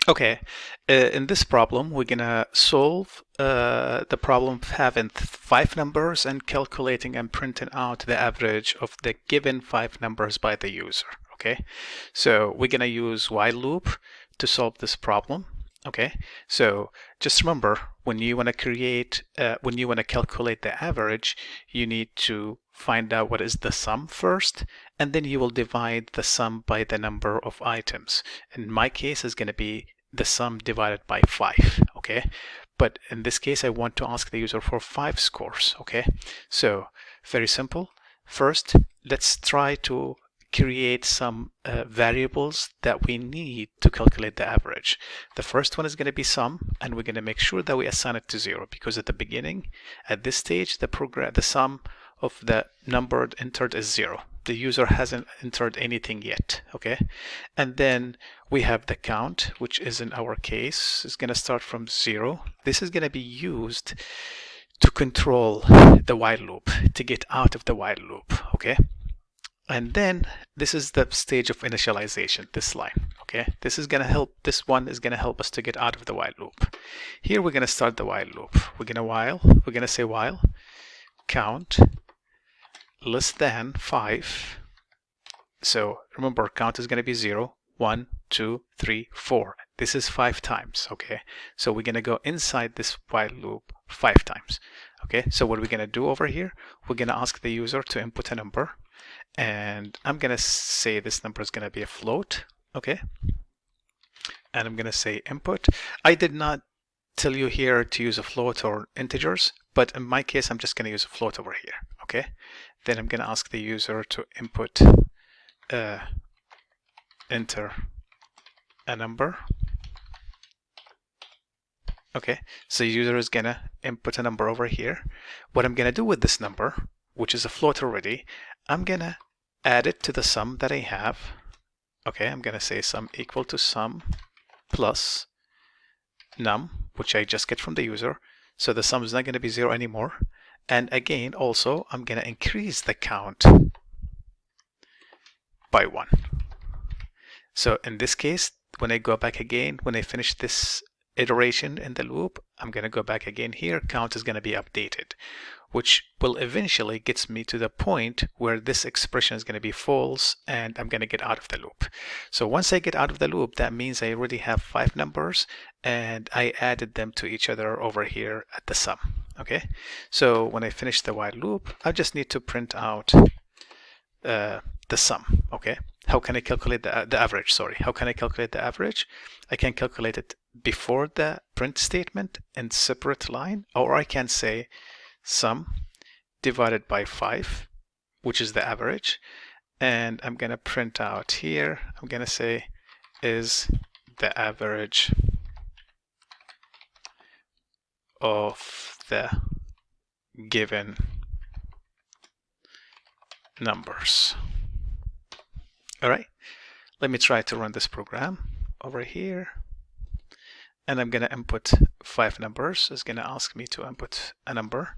Okay, in this problem, we're gonna solve the problem of having five numbers and calculating and printing out the average of the given five numbers by the user. Okay, so we're gonna use while loop to solve this problem. Okay, so just remember when you want to when you want to calculate the average, you need to find out what is the sum first, and then you will divide the sum by the number of items. In my case, is going to be the sum divided by 5. Okay, but in this case, I want to ask the user for 5 scores. Okay, so very simple. First, let's try to create some variables that we need to calculate the average. The first one is going to be sum, and we're going to make sure that we assign it to 0, because at the beginning, at this stage, the sum of the number entered is 0. The user hasn't entered anything yet. Okay, and then we have the count, which is in our case is going to start from 0. This is going to be used to control the while loop, to get out of the while loop. Okay, and then this is the stage of initialization, this line. Okay, this one is going to help us to get out of the while loop. Here we're going to start the while loop. We're going to say while count less than 5. So remember, count is going to be 0, 1, 2, 3, 4. This is 5 times. Okay, so we're going to go inside this while loop 5 times. Okay, so what we're going to do over here, we're going to ask the user to input a number, and I'm going to say this number is going to be a float. Okay, and I'm going to say input. I did not tell you here to use a float or integers, but in my case, I'm just going to use a float over here. Okay, then I'm going to ask the user to input enter a number. Okay, so user is gonna input a number over here. What I'm gonna do with this number, which is a float already, I'm gonna add it to the sum that I have. Okay, I'm gonna say sum equal to sum plus num, which I just get from the user. So the sum is not gonna be 0 anymore. And again, also, I'm gonna increase the count by 1. So in this case, when I go back again, when I finish this iteration in the loop, I'm going to go back again here, count is going to be updated, which will eventually gets me to the point where this expression is going to be false and I'm going to get out of the loop. So once I get out of the loop, that means I already have 5 numbers and I added them to each other over here at the sum. Okay, so when I finish the while loop, I just need to print out the sum. Okay, how can I calculate the average? Sorry, how can I calculate the average? I can calculate it before the print statement in separate line, or I can say sum divided by 5, which is the average, and I'm gonna print out here, I'm gonna say is the average of the given numbers. All right, let me try to run this program over here. And I'm going to input 5 numbers. It's going to ask me to input a number.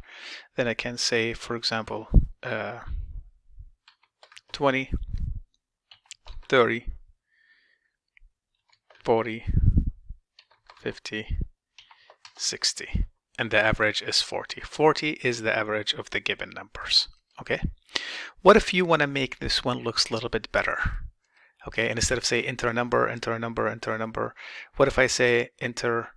Then I can say, for example, 20, 30, 40, 50, 60. And the average is 40. 40 is the average of the given numbers. Okay. What if you want to make this one looks a little bit better? Okay, and instead of say enter a number, enter a number, enter a number, what if I say enter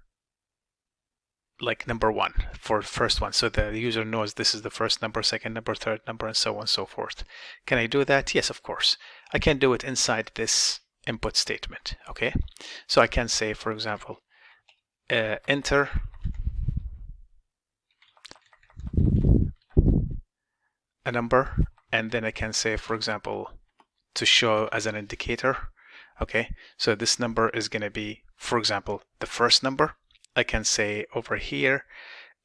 like number 1 for the first one, so the user knows this is the first number, second number, third number, and so on and so forth. Can I do that? Yes, of course. I can do it inside this input statement. Okay, so I can say, for example, enter a number, and then I can say, for example, to show as an indicator. Okay, so this number is going to be, for example, the first number. I can say over here,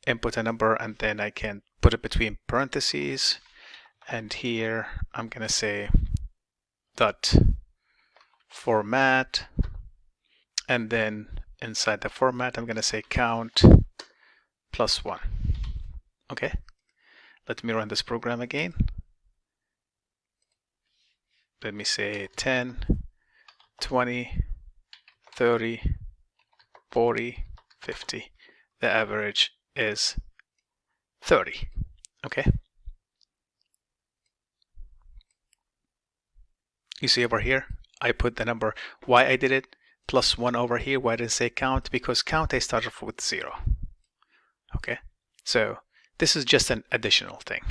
input a number, and then I can put it between parentheses. And here I'm going to say dot format. And then inside the format, I'm going to say count plus 1. Okay, let me run this program again. Let me say 10, 20, 30, 40, 50. The average is 30. Okay. You see over here, I put the number. Why I did it? +1 over here. Why did I say count? Because count I started with 0. Okay. So this is just an additional thing.